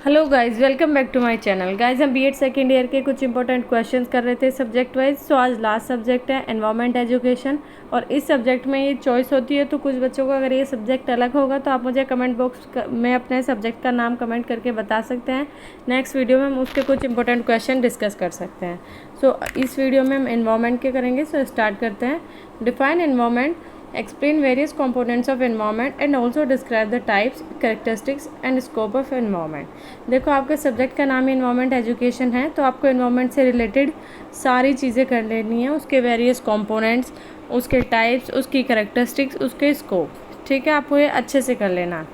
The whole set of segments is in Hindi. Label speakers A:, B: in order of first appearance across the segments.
A: Hello guys, welcome back to my channel. Guys, हम बीएड सेकेंड ईयर के कुछ इंपॉर्टेंट क्वेश्चंस कर रहे थे सब्जेक्ट वाइज। सो आज लास्ट सब्जेक्ट है एनवायरनमेंट एजुकेशन, और इस सब्जेक्ट में ये चॉइस होती है। तो कुछ बच्चों को अगर ये सब्जेक्ट अलग होगा तो आप मुझे कमेंट बॉक्स में अपने सब्जेक्ट का नाम कमेंट करके बता सकते हैं। नेक्स्ट वीडियो में हम उसके कुछ इंपॉर्टेंट क्वेश्चन डिस्कस कर सकते हैं। सो इस वीडियो में हम एनवायरनमेंट के करेंगे। सो स्टार्ट करते हैं। Define environment, explain various components of environment and also describe the types, characteristics and scope of environment। देखो, आपके सब्जेक्ट का नाम environment education है, तो आपको environment से रिलेटेड सारी चीज़ें कर लेनी है, उसके वेरियस components, उसके टाइप्स, उसकी कैरेक्टरिस्टिक्स, उसके स्कोप। ठीक है, आपको ये अच्छे से कर लेना।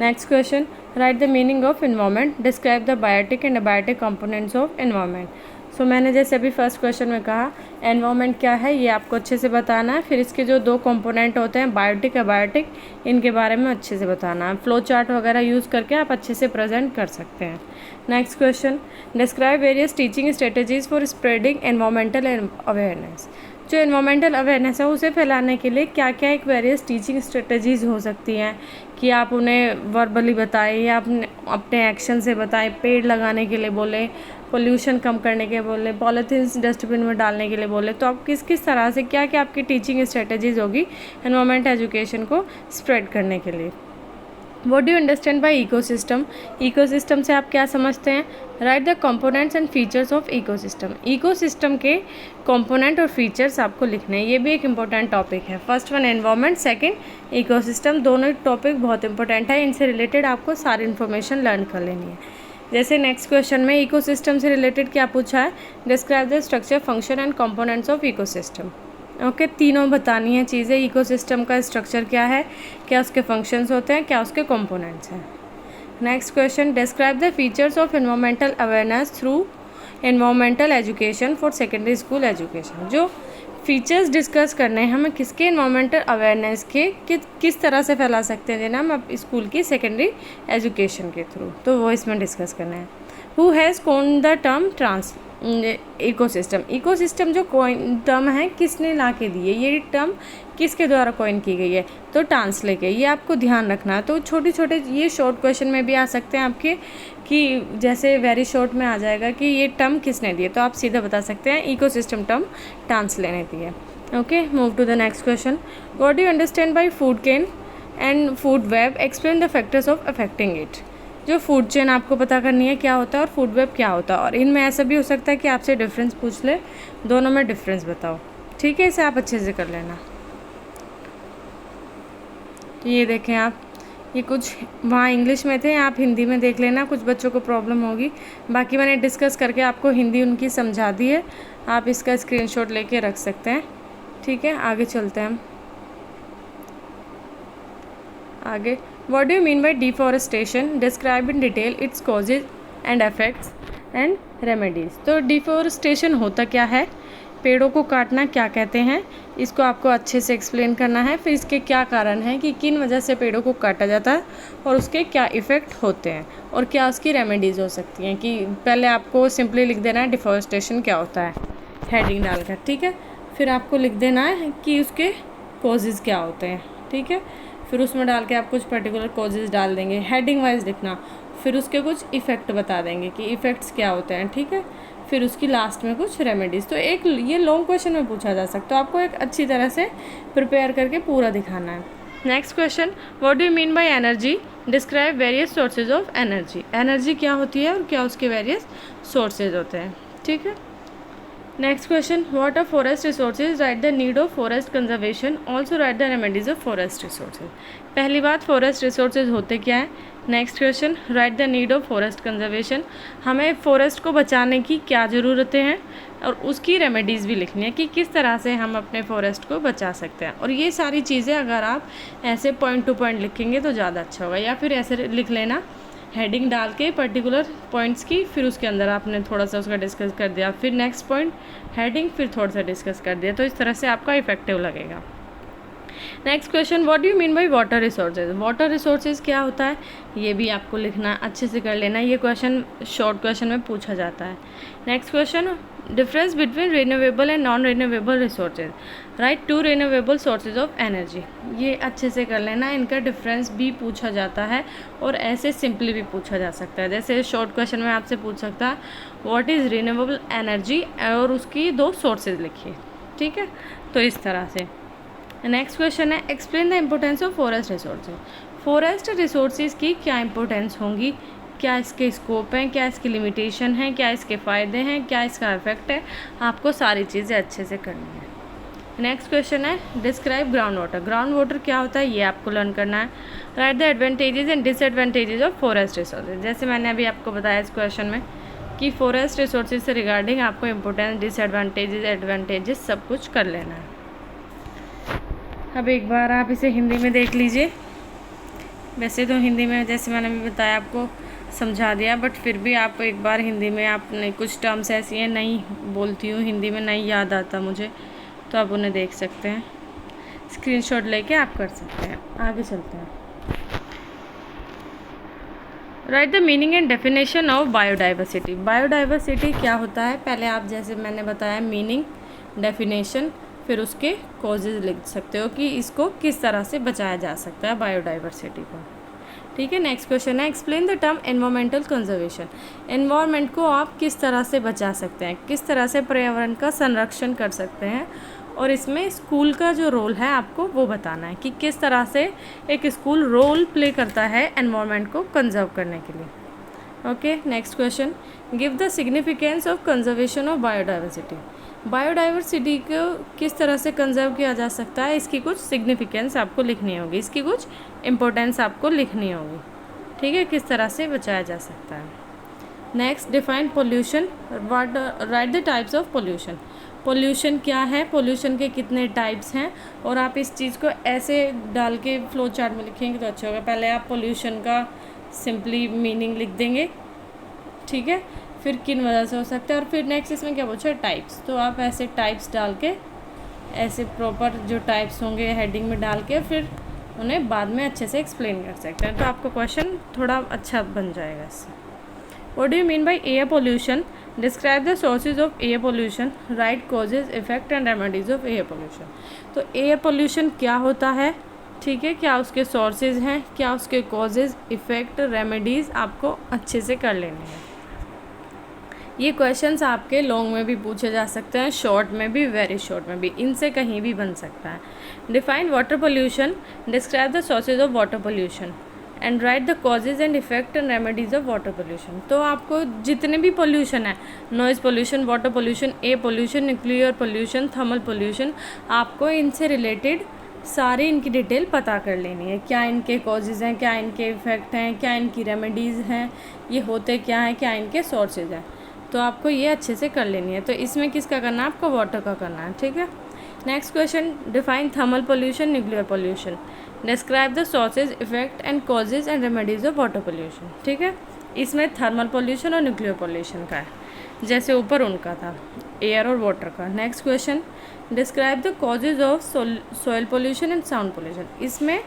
A: Next question, write the meaning of environment, describe the biotic and abiotic components of environment. So मैंने जैसे अभी फर्स्ट क्वेश्चन में कहा, एनवायरनमेंट क्या है ये आपको अच्छे से बताना है। फिर इसके जो दो कंपोनेंट होते हैं बायोटिक अबायोटिक, इनके बारे में अच्छे से बताना है। फ्लो चार्ट वगैरह यूज़ करके आप अच्छे से प्रेजेंट कर सकते हैं। Next question, describe various teaching strategies for spreading environmental awareness. जो एनवायरमेंटल अवेयरनेस है उसे फैलाने के लिए क्या क्या एक वेरियस टीचिंग स्ट्रेटजीज़ हो सकती हैं कि आप उन्हें वर्बली बताएं या अपने एक्शन से बताएं। पेड़ लगाने के लिए बोले, पोल्यूशन कम करने के बोले, पॉलीथीन्स डस्टबिन में डालने के लिए बोले। तो आप किस किस तरह से क्या क्या आपकी टीचिंग स्ट्रेटजीज़ होगी एनवायरमेंट एजुकेशन को स्प्रेड करने के लिए। What do you understand bye ecosystem. Ecosystem से आप क्या समझते हैं। Right the components and features of ecosystem. Ecosystem के कंपोनेंट और फीचर्स आपको लिखने हैं। ये भी एक इम्पोर्टेंट टॉपिक है। First one environment, second ecosystem. दोनों टॉपिक बहुत इंपॉर्टेंट है। इनसे रिलेटेड आपको सारी इन्फॉर्मेशन लर्न कर लेनी है। जैसे नेक्स्ट क्वेश्चन में इकोसिस्टम से रिलेटेड क्या पूछा है, describe the structure, function and components of ecosystem. Okay, तीनों बतानी है चीज़ें। इकोसिस्टम का स्ट्रक्चर क्या है, क्या उसके फंक्शंस होते हैं, क्या उसके कंपोनेंट्स हैं। Next question, describe the features of environmental awareness through environmental education for secondary school education. जो फीचर्स डिस्कस करने हैं हमें किसके, एनवायरमेंटल अवेयरनेस के, किस तरह से फैला सकते हैं हम अब स्कूल की सेकेंडरी एजुकेशन के थ्रू, तो वो इसमें डिस्कस करना है। Who has coined the term trans ecosystem. Ecosystem जो कॉइन टर्म है किसने ला के दी है, ये टर्म किसके द्वारा कॉइन की गई है, तो ट्रांसले के। ये आपको ध्यान रखना है। तो छोटे छोटे ये शॉर्ट क्वेश्चन में भी आ सकते हैं आपके, कि जैसे वेरी शॉर्ट में आ जाएगा कि ये टर्म किसने दी है, तो आप सीधा बता सकते हैं इकोसिस्टम टर्म ट्रांसले ने दी है। Okay, move to the next question. What do you understand by food chain and food web, explain the factors of affecting it. जो फूड चेन आपको पता करनी है क्या होता है और फूड वेब क्या होता है, और इनमें ऐसा भी हो सकता है कि आपसे डिफरेंस पूछ ले, दोनों में डिफरेंस बताओ। ठीक है, इसे आप अच्छे से कर लेना। ये देखें आप, ये कुछ वहाँ इंग्लिश में थे, आप हिंदी में देख लेना, कुछ बच्चों को प्रॉब्लम होगी। बाकी मैंने डिस्कस करके आपको हिंदी उनकी समझा दी है, आप इसका स्क्रीनशॉट लेके रख सकते हैं। ठीक है, आगे चलते हैं हम। आगे, what do you mean by deforestation, describe in detail its causes and effects and remedies. तो डिफॉरेस्टेशन होता क्या है, पेड़ों को काटना क्या कहते हैं, इसको आपको अच्छे से एक्सप्लेन करना है। फिर इसके क्या कारण हैं कि किन वजह से पेड़ों को काटा जाता है और उसके क्या इफ़ेक्ट होते हैं और क्या उसकी रेमेडीज़ हो सकती हैं। कि पहले आपको सिंपली लिख देना है डिफॉरेस्टेशन क्या होता है, हेडिंग डालकर। ठीक है, फिर आपको लिख देना है कि उसके कॉजेज़ क्या होते हैं। ठीक है, फिर उसमें डाल के आप कुछ पर्टिकुलर कॉजेज़ डाल देंगे, हेडिंग वाइज लिखना। फिर उसके कुछ इफ़ेक्ट बता देंगे कि इफ़ेक्ट्स क्या होते हैं। ठीक है, फिर उसकी लास्ट में कुछ रेमेडीज़। तो एक ये लॉन्ग क्वेश्चन में पूछा जा सकता है, तो आपको एक अच्छी तरह से प्रिपेयर करके पूरा दिखाना है। Next question, what do you mean by energy, describe various sources of energy. Energy क्या होती है और क्या उसके वेरियस सोर्सेज होते हैं। ठीक है, next question, what are forest resources, write the need of forest conservation, also write the remedies of forest resources. पहली बात, फॉरेस्ट रिसोर्सेज होते क्या है। Next question, write the need of forest conservation, हमें फॉरेस्ट को बचाने की क्या ज़रूरतें हैं और उसकी रेमेडीज़ भी लिखनी है कि किस तरह से हम अपने फॉरेस्ट को बचा सकते हैं। और ये सारी चीज़ें अगर आप ऐसे पॉइंट टू पॉइंट लिखेंगे तो ज़्यादा अच्छा होगा, या फिर ऐसे लिख लेना हेडिंग डाल के पर्टिकुलर पॉइंट्स की, फिर उसके अंदर आपने थोड़ा सा उसका डिस्कस कर दिया, फिर नेक्स्ट पॉइंट हेडिंग, फिर थोड़ा सा डिस्कस कर दिया, तो इस तरह से आपका इफेक्टिव लगेगा। Next question, what do you mean by water resources. Water resources क्या होता है, ये भी आपको लिखना, अच्छे से कर लेना, ये क्वेश्चन शॉर्ट क्वेश्चन में पूछा जाता है। Next question, difference between renewable and non renewable resources, write two renewable sources of energy. ये अच्छे से कर लेना, इनका डिफरेंस भी पूछा जाता है और ऐसे सिंपली भी पूछा जा सकता है। जैसे शॉर्ट क्वेश्चन में आपसे पूछ सकता है व्हाट इज़ रिन्यूएबल एनर्जी और उसकी 2 सोर्सेज लिखिए, ठीक है, तो इस तरह से। नेक्स्ट क्वेश्चन है, explain the importance of forest resources. Forest resources की क्या इंपॉर्टेंस होंगी, क्या इसके स्कोप हैं, क्या इसकी लिमिटेशन है, क्या इसके फ़ायदे हैं, क्या इसका इफेक्ट है, आपको सारी चीज़ें अच्छे से करनी है। नेक्स्ट क्वेश्चन है, describe ground water. Ground water क्या होता है, ये आपको लर्न करना है। Right the advantages and disadvantages of forest resources. जैसे मैंने अभी आपको बताया इस क्वेश्चन में कि फॉरेस्ट रिसोर्सेज से रिगार्डिंग आपको इंपॉर्टेंस, डिसएडवांटेजेस, एडवांटेजेस सब कुछ कर लेना है। अब एक बार आप इसे हिंदी में देख लीजिए। वैसे तो हिंदी में जैसे मैंने अभी बताया आपको समझा दिया, बट फिर भी आपको एक बार हिंदी में, आपने कुछ टर्म्स ऐसी हैं नहीं बोलती हूँ हिंदी में, नहीं याद आता मुझे, तो आप उन्हें देख सकते हैं, स्क्रीनशॉट लेके आप कर सकते हैं। आगे चलते हैं। Right the meaning and definition of biodiversity. Biodiversity क्या होता है, पहले आप जैसे मैंने बताया मीनिंग, डेफिनेशन, फिर उसके कॉजेज लिख सकते हो कि इसको किस तरह से बचाया जा सकता है बायोडाइवर्सिटी को, ठीक है। नेक्स्ट क्वेश्चन है, explain the term environmental conservation. Environment को आप किस तरह से बचा सकते हैं, किस तरह से पर्यावरण का संरक्षण कर सकते हैं, और इसमें स्कूल का जो रोल है आपको वो बताना है कि किस तरह से एक स्कूल रोल प्ले करता है एनवायरनमेंट को कंजर्व करने के लिए। Okay, next question, give the significance of conservation of biodiversity. Biodiversity को किस तरह से कंजर्व किया जा सकता है, इसकी कुछ सिग्निफिकेंस आपको लिखनी होगी, इसकी कुछ इम्पोर्टेंस आपको लिखनी होगी, ठीक है, किस तरह से बचाया जा सकता है। Next, define pollution. Right the types of pollution. Pollution क्या है, पोल्यूशन के कितने टाइप्स हैं, और आप इस चीज़ को ऐसे डाल के फ्लो चार्ट में लिखेंगे तो अच्छा होगा। पहले आप पोल्यूशन का सिंपली मीनिंग लिख देंगे, ठीक है, फिर किन वजह से हो सकता है, और फिर नेक्स्ट इसमें क्या पूछा है, टाइप्स, तो आप ऐसे टाइप्स डाल के, ऐसे प्रॉपर जो टाइप्स होंगे हेडिंग में डाल के फिर उन्हें बाद में अच्छे से एक्सप्लेन कर सकते हैं, तो आपका क्वेश्चन थोड़ा अच्छा बन जाएगा इससे। What do you mean by air pollution. Describe the sources of air pollution, right causes, effect and remedies of air pollution. तो एयर पोल्यूशन क्या होता है, ठीक है, क्या उसके सोर्सेज हैं, क्या उसके कॉजेज, इफेक्ट, रेमेडीज़ आपको अच्छे से कर लेने हैं। ये क्वेश्चंस आपके लॉन्ग में भी पूछे जा सकते हैं, शॉर्ट में भी, वेरी शॉर्ट में भी, इनसे कहीं भी बन सकता है। Define water pollution. Describe the sources of water pollution and right the causes and effect and remedies of water pollution. तो आपको जितने भी पोल्यूशन है, noise pollution, water pollution, air pollution, nuclear pollution, thermal pollution, आपको इनसे रिलेटेड सारी इनकी डिटेल पता कर लेनी है। क्या इनके कॉजेज़ हैं, क्या इनके इफेक्ट हैं, क्या इनकी रेमेडीज़ हैं, ये होते क्या हैं, क्या इनके सोर्सेज हैं, तो आपको ये अच्छे से कर लेनी है। तो इसमें किसका करना है, आपको वाटर का करना है, ठीक है। Next question, define thermal pollution, nuclear pollution. Describe the sources, effect and causes and remedies of water pollution, ठीक है। इसमें थर्मल पोल्यूशन और न्यूक्लियर पोल्यूशन का है, जैसे ऊपर उनका था एयर और वाटर का। Next question, describe the causes of soil pollution and sound pollution. इसमें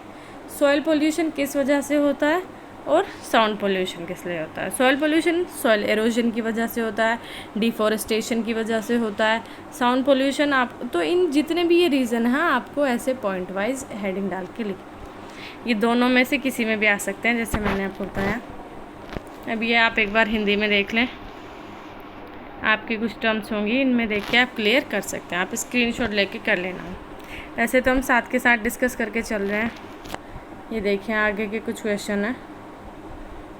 A: सॉइल पोल्यूशन किस वजह से होता है और साउंड पोल्यूशन किस लिए होता है। सॉइल पोल्यूशन सॉइल एरोजन की वजह से होता है, डिफॉरेस्टेशन की वजह से होता है। साउंड पोल्यूशन आप, तो इन जितने भी ये रीज़न हैं आपको ऐसे पॉइंट वाइज हेडिंग डाल के लिख, ये दोनों में से किसी में भी आ सकते हैं, जैसे मैंने आपको बताया। अब ये आप एक बार हिंदी में देख लें, आपकी कुछ टर्म्स होंगी, इनमें देख के आप क्लियर कर सकते हैं, आप स्क्रीनशॉट लेके कर लेना। ऐसे तो हम साथ के साथ डिस्कस करके चल रहे हैं। ये देखिए आगे के कुछ क्वेश्चन हैं,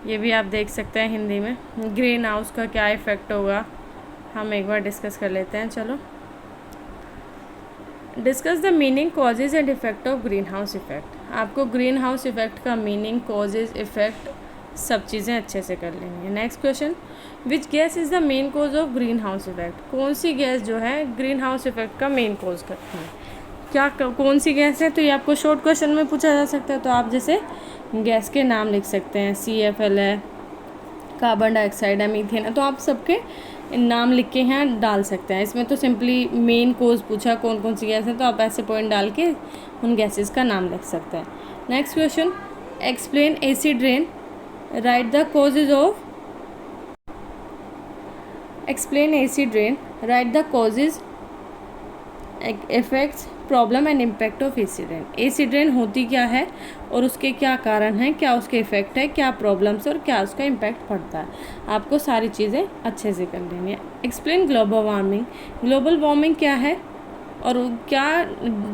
A: ये भी आप देख सकते हैं हिंदी में। ग्रीन हाउस का क्या इफ़ेक्ट होगा, हम एक बार डिस्कस कर लेते हैं। चलो, discuss the meaning, causes and effect of green house effect. आपको ग्रीन हाउस इफेक्ट का मीनिंग, कॉजेज, इफेक्ट सब चीज़ें अच्छे से कर लेंगे। Next question, which gas is the main cause of green house effect. कौन सी गैस जो है ग्रीन हाउस इफेक्ट का मेन कॉज करती है, क्या कौन सी गैस है, तो ये आपको शॉर्ट क्वेश्चन में पूछा जा सकता है। तो आप जैसे गैस के नाम लिख सकते हैं, CFL है, कार्बन डाइऑक्साइड है, मीथेन है, तो आप सबके नाम लिख के यहाँ डाल सकते हैं। इसमें तो सिंपली मेन कोज पूछा कौन कौन सी गैस है, तो आप ऐसे पॉइंट डाल के उन गैसेस का नाम लिख सकते हैं। Next question, explain acid rain, right the causes of, explain acid rain, right the causes, effects, problem and impact of acid rain. Acid rain होती क्या है और उसके क्या कारण हैं, क्या उसके इफेक्ट है, क्या प्रॉब्लम्स और क्या उसका इम्पैक्ट पड़ता है, आपको सारी चीज़ें अच्छे से कर लेनी है। Explain global warming, global warming क्या है और क्या,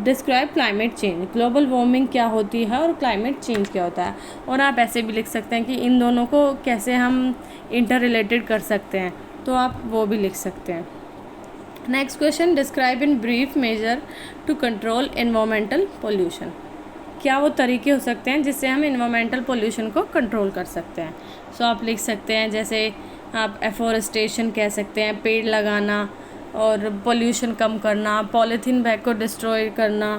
A: describe climate change, global warming क्या होती है और क्लाइमेट चेंज क्या होता है। और आप ऐसे भी लिख सकते हैं कि इन दोनों को कैसे हम इंटर रिलेटेड कर सकते हैं, तो आप वो भी लिख सकते हैं। Next question, describe in brief measure to control environmental pollution, क्या वो तरीके हो सकते हैं जिससे हम एनवायरमेंटल पोल्यूशन को कंट्रोल कर सकते हैं। सो आप लिख सकते हैं, जैसे आप एफोरेस्टेशन कह सकते हैं, पेड़ लगाना और पोल्यूशन कम करना, पॉलीथीन बैग को डिस्ट्रॉय करना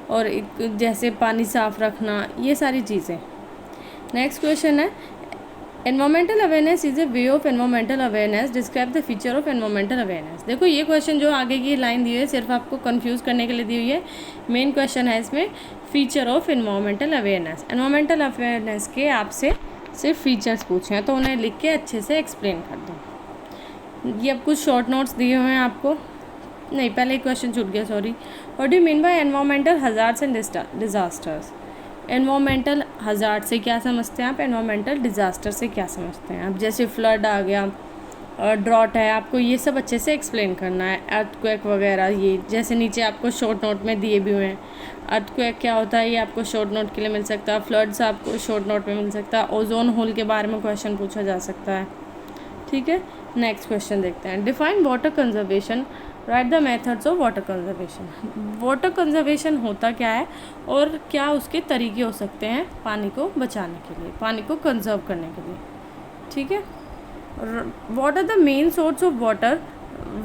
A: और जैसे पानी साफ़ रखना, ये सारी चीज़ें। नेक्स्ट क्वेश्चन है, environmental awareness is a way of environmental awareness, describe the feature of environmental awareness. देखो ये क्वेश्चन जो आगे की लाइन दी हुई है सिर्फ आपको कंफ्यूज करने के लिए दी हुई है, मेन क्वेश्चन है इसमें feature of environmental awareness. Environmental awareness के आपसे सिर्फ फीचर्स पूछे हैं तो उन्हें लिख के अच्छे से एक्सप्लेन कर दो। ये अब कुछ शॉर्ट नोट्स दिए हुए हैं आपको, नहीं पहले एक क्वेश्चन छूट गया, sorry. What do you mean by environmental hazards and disasters. Environmental hazard से क्या समझते हैं आप, एनवायरमेंटल डिज़ास्टर से क्या समझते हैं आप। जैसे फ्लड आ गया और ड्रॉट है, आपको ये सब अच्छे से एक्सप्लेन करना है। अर्थक्वेक वगैरह, ये जैसे नीचे आपको शॉर्ट नोट में दिए भी हुए हैं। अर्थक्वेक क्या होता है ये आपको शॉर्ट नोट के लिए मिल सकता है, फ्लड्स आपको शॉर्ट नोट में मिल सकता है, ओजोन होल के बारे में क्वेश्चन पूछा जा सकता है, ठीक है। नेक्स्ट क्वेश्चन देखते हैं, define water conservation, right the methods of water conservation. Water conservation होता क्या है और क्या उसके तरीके हो सकते हैं पानी को बचाने के लिए, पानी को कंजर्व करने के लिए, ठीक है। What are the main source of water,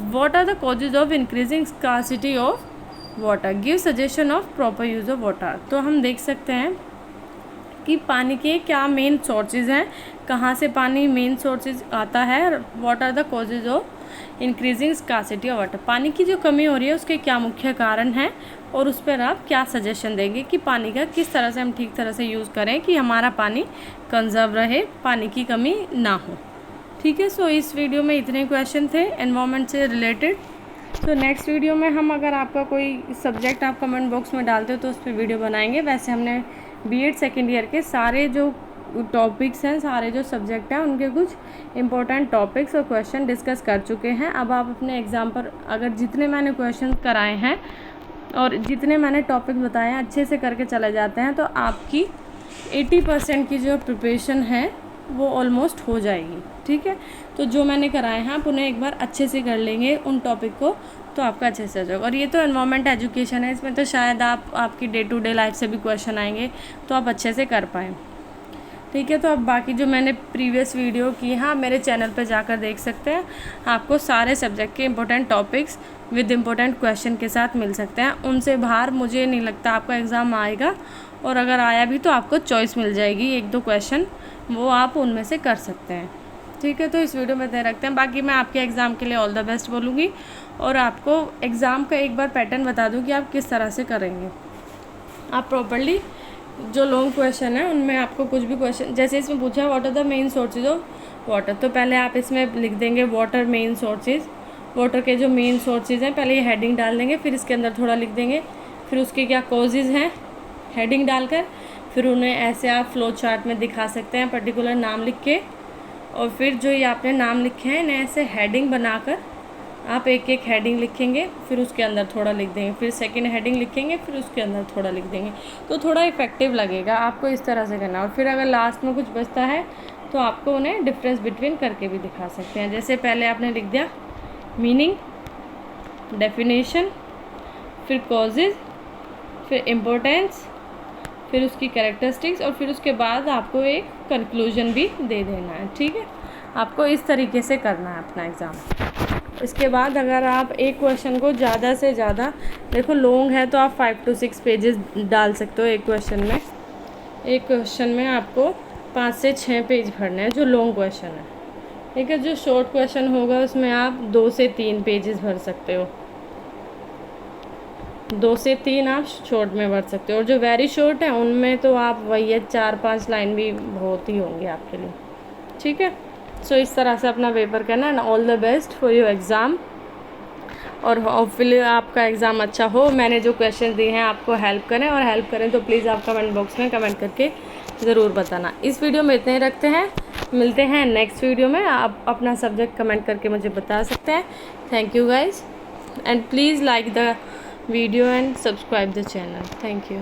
A: what are the causes of increasing scarcity of water, give suggestion of proper use of water. तो हम देख सकते हैं कि पानी के क्या मेन सोर्सेज हैं, कहाँ से पानी मेन सोर्सेज आता है, what are the causes of increasing scarcity of water, पानी की जो कमी हो रही है उसके क्या मुख्य कारण हैं और उस पर आप क्या सजेशन देंगे कि पानी का किस तरह से हम ठीक तरह से यूज़ करें कि हमारा पानी कंजर्व रहे, पानी की कमी ना हो, ठीक है। सो इस वीडियो में इतने क्वेश्चन थे एनवायरनमेंट से रिलेटेड। सो नेक्स्ट वीडियो में हम, अगर आपका कोई सब्जेक्ट आप कमेंट बॉक्स में डालते हो तो उस पर वीडियो बनाएंगे। वैसे हमने बीएड सेकेंड ईयर के सारे जो टॉपिक्स हैं, सारे जो सब्जेक्ट हैं उनके कुछ इंपॉर्टेंट टॉपिक्स और क्वेश्चन डिस्कस कर चुके हैं। अब आप अपने एग्ज़ाम पर अगर जितने मैंने क्वेश्चन कराए हैं और जितने मैंने टॉपिक बताए हैं अच्छे से करके चले जाते हैं तो आपकी 80% की जो प्रिपरेशन है वो ऑलमोस्ट हो जाएगी, ठीक है। तो जो मैंने कराए हैं आप उन्हें एक बार अच्छे से कर लेंगे उन टॉपिक को, तो आपका अच्छे से हो जाएगा। और ये तो एनवायरनमेंट एजुकेशन है, इसमें तो शायद आपकी डे टू डे लाइफ से भी क्वेश्चन आएंगे तो आप अच्छे से कर पाएँ, ठीक है। तो अब बाकी जो मैंने प्रीवियस वीडियो की हैं आप मेरे चैनल पर जाकर देख सकते हैं, आपको सारे सब्जेक्ट के important topics with important question के साथ मिल सकते हैं। उनसे बाहर मुझे नहीं लगता आपका एग्ज़ाम आएगा, और अगर आया भी तो आपको चॉइस मिल जाएगी, 1-2 क्वेश्चन वो आप उनमें से कर सकते हैं, ठीक है। तो इस वीडियो में दे रखते हैं, बाकी मैं आपके एग्ज़ाम के लिए ऑल द बेस्ट बोलूँगी और आपको एग्ज़ाम का एक बार पैटर्न बता दूँ कि आप किस तरह से करेंगे। आप प्रॉपर्ली जो लॉन्ग क्वेश्चन है उनमें आपको कुछ भी क्वेश्चन, जैसे इसमें पूछा है what are the main sources of water, तो पहले आप इसमें लिख देंगे वाटर मेन सोर्सेज, वाटर के जो मेन सोर्सेज हैं पहले ये हेडिंग डाल देंगे, फिर इसके अंदर थोड़ा लिख देंगे, फिर उसके क्या कॉजेज़ हैं हेडिंग डालकर, फिर उन्हें ऐसे आप फ्लो चार्ट में दिखा सकते हैं पर्टिकुलर नाम लिख के, और फिर जो ये आपने नाम लिखे हैं इन्हें ऐसे हेडिंग बनाकर आप एक एक हेडिंग लिखेंगे, फिर उसके अंदर थोड़ा लिख देंगे, फिर सेकंड हेडिंग लिखेंगे, फिर उसके अंदर थोड़ा लिख देंगे, तो थोड़ा इफेक्टिव लगेगा। आपको इस तरह से करना, और फिर अगर लास्ट में कुछ बचता है तो आपको उन्हें डिफरेंस बिटवीन करके भी दिखा सकते हैं। जैसे पहले आपने लिख दिया मीनिंग, डेफिनेशन, फिर कॉजेज़, फिर इम्पोर्टेंस, फिर उसकी कैरेक्टरिस्टिक्स, और फिर उसके बाद आपको एक कंक्लूजन भी दे देना है, ठीक है। आपको इस तरीके से करना है अपना एग्ज़ाम। इसके बाद अगर आप एक क्वेश्चन को ज़्यादा से ज़्यादा, देखो लॉन्ग है तो आप 5 to 6 पेजेस डाल सकते हो एक क्वेश्चन में। एक क्वेश्चन में आपको 5 से 6 पेज भरने हैं जो लॉन्ग क्वेश्चन है, ठीक है। जो शॉर्ट क्वेश्चन होगा उसमें आप 2 से 3 पेजेस भर सकते हो, 2 से 3 आप शॉर्ट में भर सकते हो, और जो वेरी शॉर्ट है उनमें तो आप वही है 4-5 लाइन भी बहुत ही होंगे आपके लिए। ठीक है। सो इस तरह से अपना पेपर करना and all the best for your exam, और होपफुली आपका एग्ज़ाम अच्छा हो। मैंने जो क्वेश्चन दिए हैं आपको हेल्प करें, और हेल्प करें तो प्लीज़ आप कमेंट बॉक्स में कमेंट करके ज़रूर बताना। इस वीडियो में इतने ही रखते हैं, मिलते हैं नेक्स्ट वीडियो में। आप अपना सब्जेक्ट कमेंट करके मुझे बता सकते हैं। Thank you guys, and please like the video and subscribe the channel. Thank you.